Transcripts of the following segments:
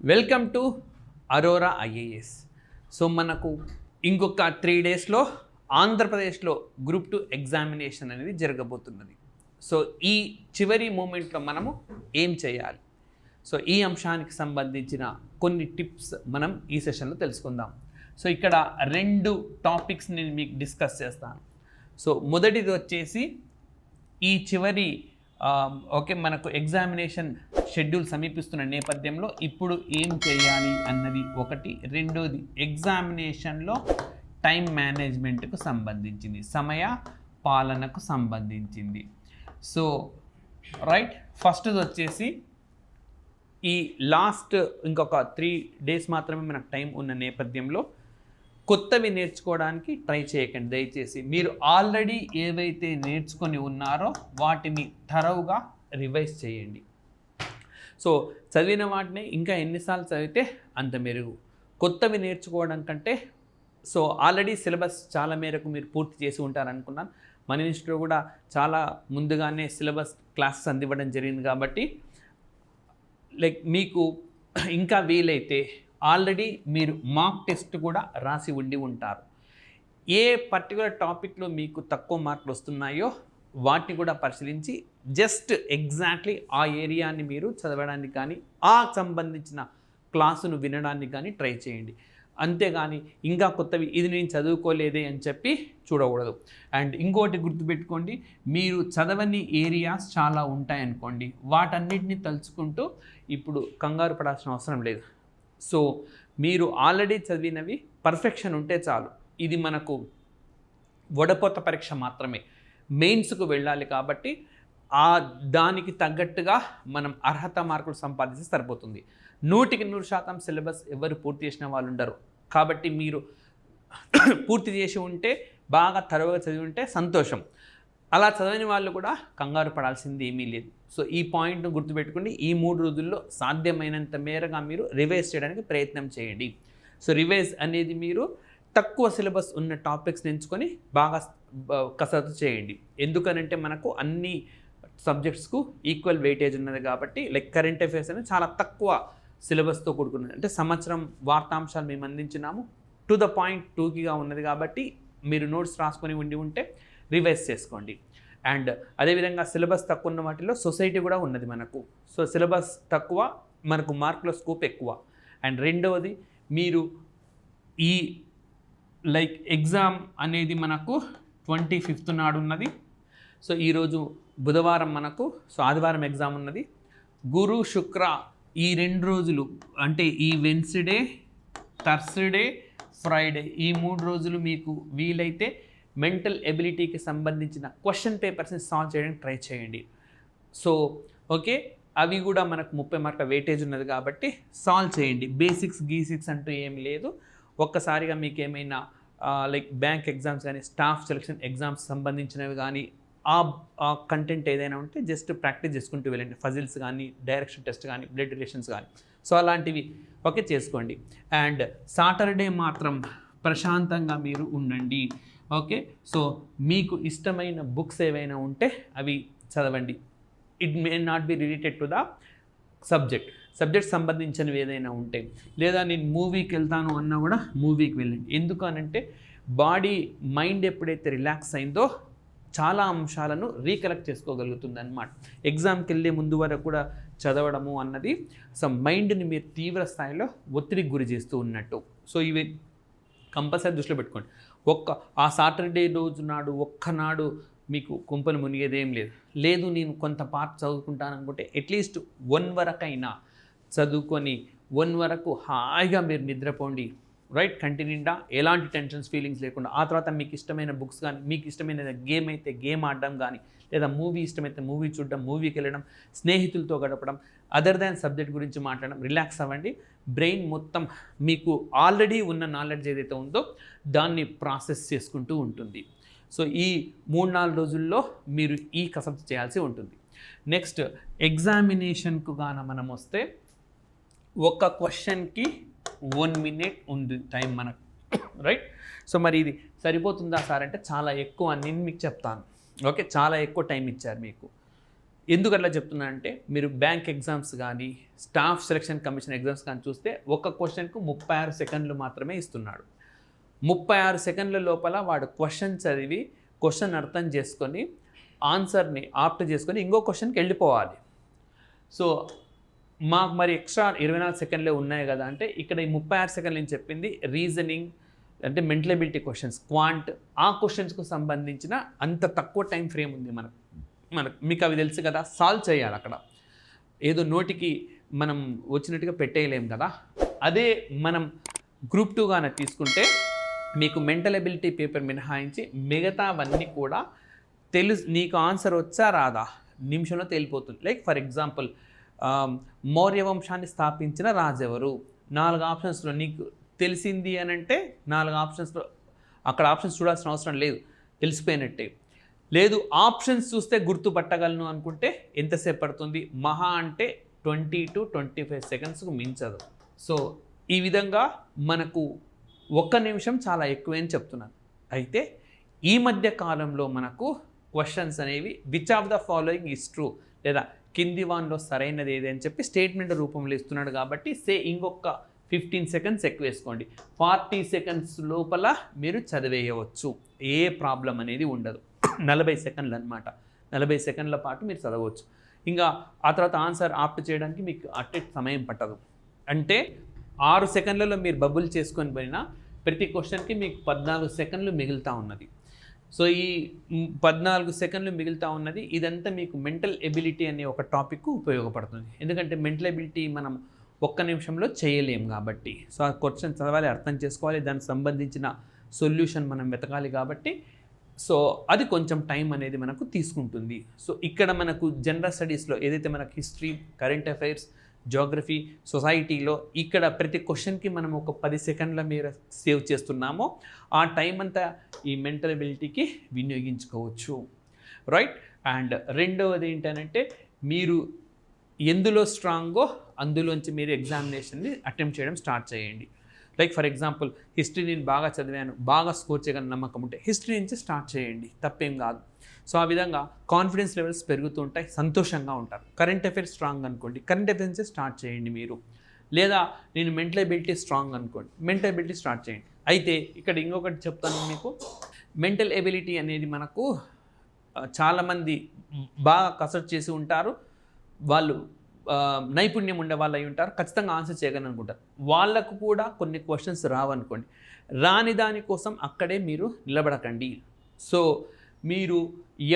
Welcome to Aurora IAS. So మనకు ఇంకొక 3 డేస్లో ఆంధ్రప్రదేశ్లో గ్రూప్ 2 ఎగ్జామినేషన్ అనేది జరగబోతున్నది. సో ఈ చివరి మూమెంట్లో మనము ఏం చేయాలి, సో ఈ అంశానికి సంబంధించిన కొన్ని టిప్స్ మనం ఈ సెషన్లో తెలుసుకుందాం. సో ఇక్కడ 2 టాపిక్స్ నేను మీకు డిస్కస్ చేస్తాను. సో మొదటిది వచ్చేసి ఈ చివరి మనకు ఎగ్జామినేషన్ షెడ్యూల్ సమీపిస్తున్న నేపథ్యంలో ఇప్పుడు ఏం చేయాలి అన్నది ఒకటి. రెండోది ఎగ్జామినేషన్లో టైం మేనేజ్మెంట్కు సంబంధించింది, సమయ పాలనకు సంబంధించింది. సో రైట్, ఫస్ట్ది వచ్చేసి ఈ లాస్ట్ ఇంకొక 3 డేస్ మాత్రమే మనకు టైం ఉన్న నేపథ్యంలో కొత్తవి నేర్చుకోవడానికి ట్రై చేయకండి దయచేసి. మీరు ఆల్రెడీ ఏవైతే నేర్చుకొని ఉన్నారో వాటిని థరోగా రివైజ్ చేయండి. సో చదివిన వాటిని ఇంకా ఎన్నిసార్లు చదివితే అంత మెరుగు. కొత్తవి నేర్చుకోవడం కంటే సో ఆల్రెడీ సిలబస్ చాలా మేరకు మీరు పూర్తి చేసి ఉంటారనుకున్నాను. మన ఇన్స్టిట్యూట్లో కూడా చాలా ముందుగానే సిలబస్ క్లాసెస్ అందివ్వడం జరిగింది కాబట్టి మీకు ఇంకా వీలైతే ఆల్రెడీ మీరు మాక్ టెస్ట్ కూడా రాసి ఉండి ఉంటారు. ఏ పర్టికులర్ టాపిక్లో మీకు తక్కువ మార్కులు వస్తున్నాయో వాటిని కూడా పరిశీలించి జస్ట్ ఎగ్జాక్ట్లీ ఆ ఏరియాని మీరు చదవడానికి కానీ ఆ సంబంధించిన క్లాసును వినడానికి కానీ ట్రై చేయండి. అంతేగాని ఇంకా కొత్తవి ఇది నేను చదువుకోలేదే అని చెప్పి చూడకూడదు. అండ్ ఇంకోటి గుర్తుపెట్టుకోండి, మీరు చదవని ఏరియాస్ చాలా ఉంటాయనుకోండి, వాటన్నిటిని తలుచుకుంటూ ఇప్పుడు కంగారు పడాల్సిన అవసరం లేదు. సో మీరు ఆల్రెడీ చదివినవి పర్ఫెక్షన్ ఉంటే చాలు. ఇది మనకు వడపోత పరీక్ష మాత్రమే, మెయిన్స్కు వెళ్ళాలి కాబట్టి దానికి తగ్గట్టుగా మనం అర్హత మార్కులు సంపాదిస్తే సరిపోతుంది. 100% సిలబస్ ఎవరు పూర్తి చేసిన వాళ్ళు ఉండరు కాబట్టి మీరు పూర్తి చేసి ఉంటే, బాగా తరువుగా చదివి ఉంటే సంతోషం. అలా చదివిన వాళ్ళు కూడా కంగారు పడాల్సింది ఏమీ లేదు. సో ఈ పాయింట్ను గుర్తుపెట్టుకోండి. ఈ 3 రోజుల్లో సాధ్యమైనంత మేరగా మీరు రివైజ్ చేయడానికి ప్రయత్నం చేయండి. సో రివైజ్ అనేది మీరు తక్కువ సిలబస్ ఉన్న టాపిక్స్ ఎంచుకొని బాగా కసరత్తు చేయండి. ఎందుకనంటే మనకు అన్ని సబ్జెక్ట్స్కు ఈక్వల్ వెయిటేజ్ ఉన్నది కాబట్టి కరెంట్ అఫైర్స్ అనేది చాలా తక్కువ సిలబస్తో కూడుకున్నది. అంటే సంవత్సరం వార్తాంశాలు మేము అందించినాము, టు ద పాయింట్ 2కిగా ఉన్నది కాబట్టి మీరు నోట్స్ రాసుకొని ఉంటే రివైజ్ చేసుకోండి. అండ్ అదేవిధంగా సిలబస్ తక్కువ ఉన్న వాటిలో సొసైటీ కూడా ఉన్నది మనకు. సో సిలబస్ తక్కువ, మనకు మార్కుల స్కోప్ ఎక్కువ. అండ్ రెండవది మీరు ఈ ఎగ్జామ్ అనేది మనకు 25th నాడు ఉన్నది. సో ఈరోజు బుధవారం మనకు, సో ఆదివారం ఎగ్జామ్ ఉన్నది. గురు శుక్ర ఈ 2 రోజులు అంటే ఈ వెన్స్డే, థర్స్డే, ఫ్రైడే ఈ 3 రోజులు మీకు వీలైతే మెంటల్ ఎబిలిటీకి సంబంధించిన క్వశ్చన్ పేపర్స్ని సాల్వ్ చేయడానికి ట్రై చేయండి. సో ఓకే, అవి కూడా మనకు 30 మార్కుల వెయిటేజ్ ఉన్నది కాబట్టి సాల్వ్ చేయండి. బేసిక్స్ గీసిక్స్ అంటూ ఏమి లేదు. ఒక్కసారిగా మీకు ఏమైనా బ్యాంక్ ఎగ్జామ్స్ కానీ, స్టాఫ్ సెలక్షన్ ఎగ్జామ్స్ సంబంధించినవి కానీ ఆ కంటెంట్ ఏదైనా ఉంటే జస్ట్ ప్రాక్టీస్ చేసుకుంటూ వెళ్ళండి. ఫజిల్స్ కానీ, డైరెక్షన్ టెస్ట్ కానీ, బ్లడ్ రిలేషన్స్ కానీ, సో అలాంటివి ఓకే చేసుకోండి. అండ్ సాటర్డే మాత్రం ప్రశాంతంగా మీరు ఉండండి. ఓకే, సో మీకు ఇష్టమైన బుక్స్ ఏవైనా ఉంటే అవి చదవండి. It may not be related to the subject సంబంధించినవి ఏదైనా ఉంటే, లేదా నేను మూవీకి వెళ్తాను అన్నా కూడా మూవీకి వెళ్ళండి. ఎందుకనంటే బాడీ మైండ్ ఎప్పుడైతే రిలాక్స్ అయిందో చాలా అంశాలను రీకలెక్ట్ చేసుకోగలుగుతుంది అన్నమాట. ఎగ్జామ్కి వెళ్ళే ముందు వరకు కూడా చదవడము అన్నది సో మైండ్ని మీరు తీవ్ర స్థాయిలో ఒత్తిడికి గురి చేస్తూ ఉన్నట్టు. సో ఇవి కంపల్సరీ దృష్టిలో పెట్టుకోండి. ఆ సాటర్డే రోజు నాడు ఒక్కనాడు మీకు కుంపలు మునిగేదేం లేదు. నేను కొంత పార్ట్ చదువుకుంటాను అనుకుంటే అట్లీస్ట్ 1 వరకైనా చదువుకొని 1 వరకు హాయిగా మీరు నిద్రపోండి. రైట్, కంటి నిండా ఎలాంటి టెన్షన్స్ ఫీలింగ్స్ లేకుండా. ఆ తర్వాత మీకు ఇష్టమైన బుక్స్ కానీ, మీకు ఇష్టమైన గేమ్ అయితే గేమ్ ఆడడం కానీ, లేదా మూవీ ఇష్టమైతే మూవీ చూడడం, మూవీకి వెళ్ళడం, స్నేహితులతో గడపడం, అదర్ దాన్ సబ్జెక్ట్ గురించి మాట్లాడడం, రిలాక్స్ అవ్వండి. బ్రెయిన్ మొత్తం మీకు ఆల్రెడీ ఉన్న నాలెడ్జ్ ఏదైతే ఉందో దాన్ని ప్రాసెస్ చేసుకుంటూ ఉంటుంది. సో ఈ 3-4 రోజుల్లో మీరు ఈ కసరత్తు చేయాల్సి ఉంటుంది. నెక్స్ట్ ఎగ్జామినేషన్కు గాన మనం వస్తే ఒక క్వశ్చన్కి 1 minute ఉంది టైం మనకు. రైట్, సో మరి ఇది సరిపోతుందా సార్ అంటే చాలా ఎక్కువ అని నేను మీకు చెప్తాను. ఓకే, చాలా ఎక్కువ టైం ఇచ్చారు మీకు. ఎందుకు అట్లా చెప్తున్నా అంటే మీరు బ్యాంక్ ఎగ్జామ్స్ కానీ స్టాఫ్ సెలక్షన్ కమిషన్ ఎగ్జామ్స్ కానీ చూస్తే ఒక క్వశ్చన్కు 36 సెకండ్లు మాత్రమే ఇస్తున్నాడు. 36 సెకండ్ల లోపల వాడు క్వశ్చన్ చదివి క్వశ్చన్ అర్థం చేసుకొని ఆన్సర్ని ఆప్ట్ చేసుకొని ఇంకో క్వశ్చన్కి వెళ్ళిపోవాలి. సో మాకు మరి ఎక్స్ట్రా 24 సెకండ్లే ఉన్నాయి కదా అంటే ఇక్కడ ఈ 36 సెకండ్లు నేను చెప్పింది రీజనింగ్ అంటే మెంటల్ ఎబిలిటీ క్వశ్చన్స్, క్వాంట్, ఆ క్వశ్చన్స్కు సంబంధించిన అంత తక్కువ టైం ఫ్రేమ్ ఉంది మనకు మీకు అవి తెలుసు కదా, సాల్వ్ చేయాలి. అక్కడ ఏదో నోటికి మనం వచ్చినట్టుగా పెట్టేయలేం కదా. అదే మనం గ్రూప్ 2 గానే తీసుకుంటే మీకు మెంటల్ ఎబిలిటీ పేపర్ మినహాయించి మిగతావన్నీ కూడా నీకు ఆన్సర్ వచ్చా రాదా నిమిషంలో తేలిపోతుంది. లైక్ ఫర్ ఎగ్జాంపుల్ మౌర్య వంశాన్ని స్థాపించిన రాజు ఎవరు, 4 ఆప్షన్స్లో నీకు తెలిసింది అని అంటే 4 ఆప్షన్స్లో అక్కడ ఆప్షన్స్ చూడాల్సిన అవసరం లేదు, తెలిసిపోయినట్టే. లేదు ఆప్షన్స్ చూస్తే గుర్తుపట్టగలను అనుకుంటే ఎంతసేపు పడుతుంది, మహా అంటే 20 to 25 సెకండ్స్కు మించదు. సో ఈ విధంగా మనకు 1 నిమిషం చాలా ఎక్కువే అని చెప్తున్నాను. అయితే ఈ మధ్య కాలంలో మనకు క్వశ్చన్స్ అనేవి which of the following is true లేదా కింది వాన్లో సరైనది ఏది అని చెప్పి స్టేట్మెంట్ రూపంలో ఇస్తున్నాడు. కాబట్టి ఇంకొక 15 సెకండ్స్ ఎక్కువ వేసుకోండి, 40 సెకండ్స్ లోపల మీరు చదివేయవచ్చు, ఏ ప్రాబ్లం అనేది ఉండదు. 40 సెకండ్లు అనమాట, 40 సెకండ్ల పాటు మీరు చదవచ్చు. ఇంకా ఆ తర్వాత ఆన్సర్ ఆప్ట్ చేయడానికి మీకు అట్టే సమయం పట్టదు. అంటే 6 సెకండ్లలో మీరు బబుల్ చేసుకొని పోయినా ప్రతి క్వశ్చన్కి మీకు 14 సెకండ్లు మిగులుతూ ఉన్నది. సో ఈ 14 సెకండ్లు మిగులుతూ ఉన్నది. ఇదంతా మీకు మెంటల్ ఎబిలిటీ అనే ఒక టాపిక్ ఉపయోగపడుతుంది. ఎందుకంటే మెంటల్ ఎబిలిటీ మనం 1 నిమిషంలో చేయలేం కాబట్టి. సో ఆ క్వశ్చన్ చదవాలి, అర్థం చేసుకోవాలి, దానికి సంబంధించిన సొల్యూషన్ మనం వెతకాలి కాబట్టి సో అది కొంచెం టైం అనేది మనకు తీసుకుంటుంది. సో ఇక్కడ మనకు జనరల్ స్టడీస్లో ఏదైతే మనకు హిస్టరీ, కరెంట్ అఫైర్స్, జియోగ్రఫీ, సొసైటీలో ఇక్కడ ప్రతి క్వశ్చన్కి మనం ఒక 10 సెకండ్ల మీద సేవ్ చేస్తున్నామో ఆ టైం అంతా ఈ మెంటల్ ఎబిలిటీకి వినియోగించుకోవచ్చు, రైట్. అండ్ రెండవది ఏంటంటే మీరు ఎందులో స్ట్రాంగో అందులోంచి మీరు ఎగ్జామినేషన్ని అటెంప్ట్ చేయడం స్టార్ట్ చేయండి. లైక్ ఫర్ ఎగ్జాంపుల్ హిస్టరీ నేను బాగా చదివాను, బాగా స్కోర్ చేయగల నమ్మకం ఉంటే హిస్టరీ నుంచి స్టార్ట్ చేయండి, తప్పేం కాదు. సో ఆ విధంగా కాన్ఫిడెన్స్ లెవెల్స్ పెరుగుతూ ఉంటాయి, సంతోషంగా ఉంటారు. కరెంట్ అఫైర్స్ స్ట్రాంగ్ అనుకోండి, కరెంట్ అఫైర్స్ నుంచి స్టార్ట్ చేయండి మీరు. లేదా నేను మెంటల్ ఎబిలిటీ స్ట్రాంగ్ అనుకోండి, మెంటల్ ఎబిలిటీ స్టార్ట్ చేయండి. అయితే ఇక్కడ ఇంకొకటి చెప్తాను మీకు, మెంటల్ ఎబిలిటీ అనేది మనకు చాలామంది బాగా కసరత్తు చేసి ఉంటారు, వాళ్ళు నైపుణ్యం ఉండే వాళ్ళు అయి ఉంటారు, ఖచ్చితంగా ఆన్సర్ చేయగలను అనుకుంటారు. వాళ్ళకు కూడా కొన్ని క్వశ్చన్స్ రావనుకోండి, రాని దానికోసం అక్కడే మీరు నిలబడకండి. సో మీరు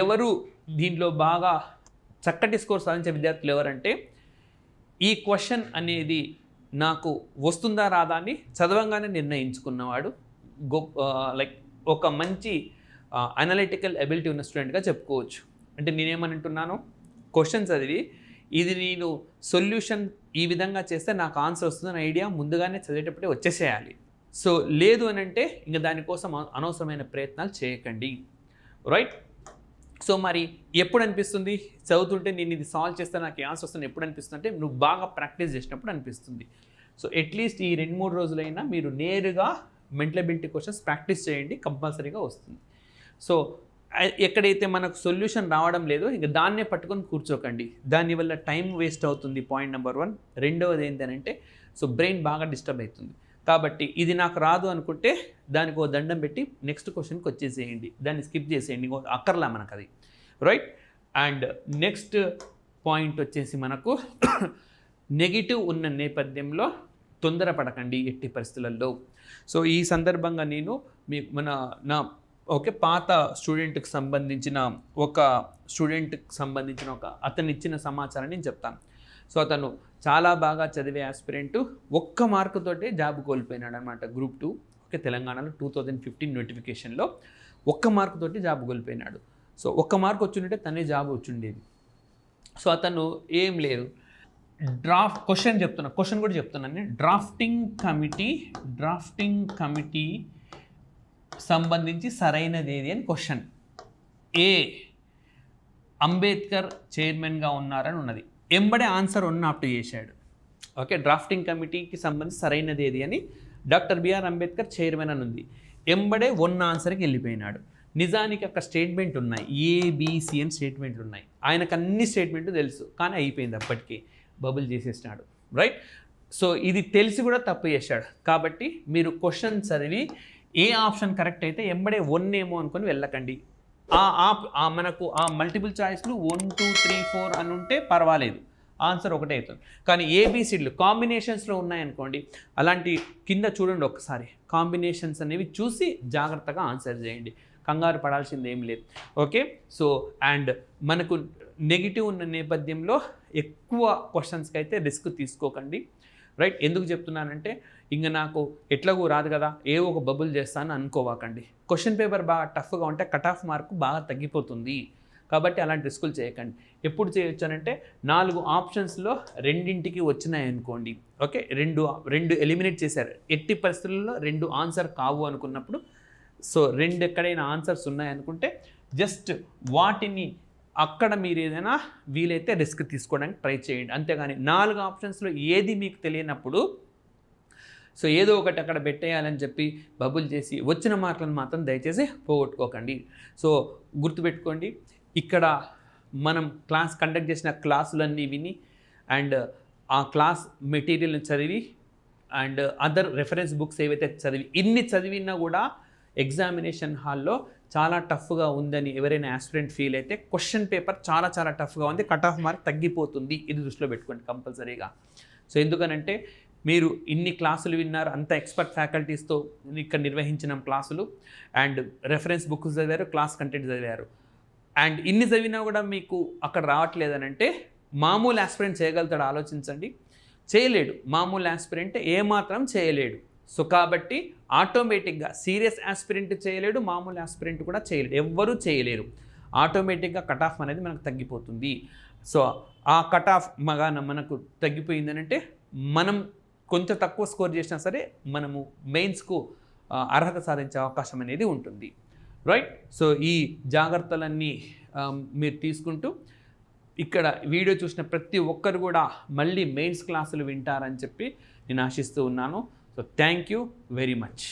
ఎవరు దీంట్లో బాగా చక్కటి స్కోర్ సాధించే విద్యార్థులు ఎవరంటే ఈ క్వశ్చన్ అనేది నాకు వస్తుందా రాదా అని చదవంగానే నిర్ణయించుకున్నవాడు లైక్ ఒక మంచి అనలిటికల్ ఎబిలిటీ ఉన్న స్టూడెంట్గా చెప్పుకోవచ్చు. అంటే నేనేమనంటున్నాను, క్వశ్చన్ చదివి ఇది నేను సొల్యూషన్ ఈ విధంగా చేస్తే నాకు ఆన్సర్ వస్తుందని ఐడియా ముందుగానే చదివేటప్పుడే వచ్చేసేయాలి. సో లేదు అని అంటే ఇంకా దానికోసం అనవసరమైన ప్రయత్నాలు చేయకండి, రైట్. సో మరి ఎప్పుడు అనిపిస్తుంది చదువుతుంటే నేను ఇది సాల్వ్ చేస్తే నాకు ఆన్సర్ వస్తుంది ఎప్పుడు అనిపిస్తుంది అంటే నువ్వు బాగా ప్రాక్టీస్ చేసినప్పుడు అనిపిస్తుంది. సో అట్లీస్ట్ ఈ 2-3 రోజులైనా మీరు నేరుగా మెంటల్ ఎబిలిటీ క్వశ్చన్స్ ప్రాక్టీస్ చేయండి, కంపల్సరీగా వస్తుంది. సో ఎక్కడైతే మనకు సొల్యూషన్ రావడం లేదో ఇంకా దాన్నే పట్టుకొని కూర్చోకండి, దానివల్ల టైం వేస్ట్ అవుతుంది, పాయింట్ నెంబర్ 1. రెండవది ఏంటంటే సో బ్రెయిన్ బాగా డిస్టర్బ్ అవుతుంది. కాబట్టి ఇది నాకు రాదు అనుకుంటే దానికి ఒక దండం పెట్టి నెక్స్ట్ క్వశ్చన్కి వచ్చేసేయండి, దాన్ని స్కిప్ చేసేయండి, అక్కర్లా మనకు అది, రైట్. అండ్ నెక్స్ట్ పాయింట్ వచ్చేసి మనకు నెగిటివ్ ఉన్న నేపథ్యంలో తొందరపడకండి ఎట్టి పరిస్థితులలో. సో ఈ సందర్భంగా నేను నా పాత స్టూడెంట్కి సంబంధించిన ఒక అతను ఇచ్చిన సమాచారాన్ని నేను చెప్తాను. సో అతను చాలా బాగా చదివే ఆస్పిరెంట్ 1 మార్కుతోటే జాబ్ కోల్పోయినాడు అనమాట. గ్రూప్ 2 తెలంగాణలో 2015 నోటిఫికేషన్లో 1 మార్కుతోటి జాబ్ కోల్పోయినాడు. సో 1 మార్క్ వచ్చింటే తనే జాబ్ వచ్చిండేది. సో అతను ఏం లేదు, క్వశ్చన్ కూడా చెప్తున్నాను నేను. డ్రాఫ్టింగ్ కమిటీ సంబంధించి సరైనది ఏది అని క్వశ్చన్. ఏ అంబేద్కర్ చైర్మన్గా ఉన్నారని ఉన్నది, ఎంబడే ఆన్సర్ ఆప్ట్ చేశాడు. ఓకే, డ్రాఫ్టింగ్ కమిటీకి సంబంధించి సరైనది ఏది అని డాక్టర్ బిఆర్ అంబేద్కర్ చైర్మన్ అని ఉంది, ఎంబడే ఆన్సర్కి వెళ్ళిపోయినాడు. నిజానికి అక్కడ స్టేట్మెంట్ ఉన్నాయి, ఏబిసి అని స్టేట్మెంట్లు ఉన్నాయి. ఆయనకు అన్ని స్టేట్మెంట్లు తెలుసు, కానీ అయిపోయింది అప్పటికి, బబుల్ చేసేసినాడు, రైట్. సో ఇది తెలిసి కూడా తప్పు చేశాడు. కాబట్టి మీరు క్వశ్చన్ చదివి ఏ ఆప్షన్ కరెక్ట్ అయితే ఎంబడే 1 ఏమో అనుకొని వెళ్ళకండి. మనకు ఆ మల్టిపుల్ చాయిస్లు 1 2 3 4 అని ఉంటే పర్వాలేదు, ఆన్సర్ ఒకటే అవుతుంది. కానీ ఏబిసిడ్లు కాంబినేషన్స్లో ఉన్నాయనుకోండి, అలాంటి కింద చూడండి ఒకసారి, కాంబినేషన్స్ అనేవి చూసి జాగ్రత్తగా ఆన్సర్ చేయండి, కంగారు పడాల్సింది ఏం లేదు. ఓకే, సో అండ్ మనకు నెగిటివ్ ఉన్న నేపథ్యంలో ఎక్కువ క్వశ్చన్స్కి అయితే రిస్క్ తీసుకోకండి, రైట్. ఎందుకు చెప్తున్నానంటే ఇంకా నాకు ఎట్లాగూ రాదు కదా, ఏవో ఒక బబుల్ చేస్తాను అనుకోవాకండి. క్వశ్చన్ పేపర్ బాగా టఫ్గా ఉంటే కట్ ఆఫ్ మార్కు బాగా తగ్గిపోతుంది. కాబట్టి అలాంటి రిస్కులు చేయకండి. ఎప్పుడు చేయొచ్చు అంటే 4 ఆప్షన్స్లో 2ంటికి వచ్చినాయనుకోండి, ఓకే, 2 ఎలిమినేట్ చేశారు, ఎట్టి పరిస్థితుల్లో 2 ఆన్సర్ కావు అనుకున్నప్పుడు, సో 2 ఎక్కడైనా ఆన్సర్స్ ఉన్నాయనుకుంటే జస్ట్ వాటిని అక్కడ మీరు ఏదైనా వీలైతే రిస్క్ తీసుకోవడానికి ట్రై చేయండి. అంతేగాని 4 ఆప్షన్స్లో ఏది మీకు తెలియనప్పుడు సో ఏదో ఒకటి అక్కడ పెట్టేయాలని చెప్పి బబుల్ చేసి వచ్చిన మార్కులను మాత్రం దయచేసి పోగొట్టుకోకండి. సో గుర్తుపెట్టుకోండి, ఇక్కడ మనం క్లాస్ కండక్ట్ చేసిన క్లాసులన్నీ విని అండ్ ఆ క్లాస్ మెటీరియల్ని చదివి అండ్ అదర్ రెఫరెన్స్ బుక్స్ ఏవైతే చదివి ఇన్ని చదివినా కూడా ఎగ్జామినేషన్ హాల్లో చాలా టఫ్గా ఉందని ఎవరైనా ఆస్పిరెంట్ ఫీల్ అయితే క్వశ్చన్ పేపర్ చాలా చాలా టఫ్గా ఉంది, కట్ ఆఫ్ మార్క్ తగ్గిపోతుంది, ఇది దృష్టిలో పెట్టుకోండి కంపల్సరీగా. సో ఎందుకనంటే మీరు ఇన్ని క్లాసులు విన్నారు, అంత ఎక్స్పర్ట్ ఫ్యాకల్టీస్తో ఇక్కడ నిర్వహించిన క్లాసులు అండ్ రెఫరెన్స్ బుక్స్ చదివారు, క్లాస్ కంటెంట్ చదివారు, అండ్ ఇన్ని చదివినా కూడా మీకు అక్కడ రావట్లేదనంటే మామూలు ఆస్పిరెంట్ చేయగలుగుతాడు, ఆలోచించండి. చేయలేడు, మామూలు ఆస్పిరెంట్ ఏమాత్రం చేయలేడు. సో కాబట్టి ఆటోమేటిక్గా సీరియస్ ఆస్పిరెంట్ చేయలేడు, మామూలు ఆస్పిరెంట్ కూడా చేయలేడు, ఎవ్వరూ చేయలేరు. ఆటోమేటిక్గా కట్ ఆఫ్ అనేది మనకు తగ్గిపోతుంది. సో ఆ కట్ ఆఫ్ మనకు తగ్గిపోయిందనంటే మనం కొంచెం తక్కువ స్కోర్ చేసినా సరే మనము మెయిన్స్కు అర్హత సాధించే అవకాశం అనేది ఉంటుంది, రైట్. సో ఈ జాగ్రత్తలన్నీ మీరు తీసుకుంటూ ఇక్కడ వీడియో చూసిన ప్రతి ఒక్కరు కూడా మళ్ళీ మెయిన్స్ క్లాసులు వింటారని చెప్పి నేను ఆశిస్తూ ఉన్నాను. So thank you very much.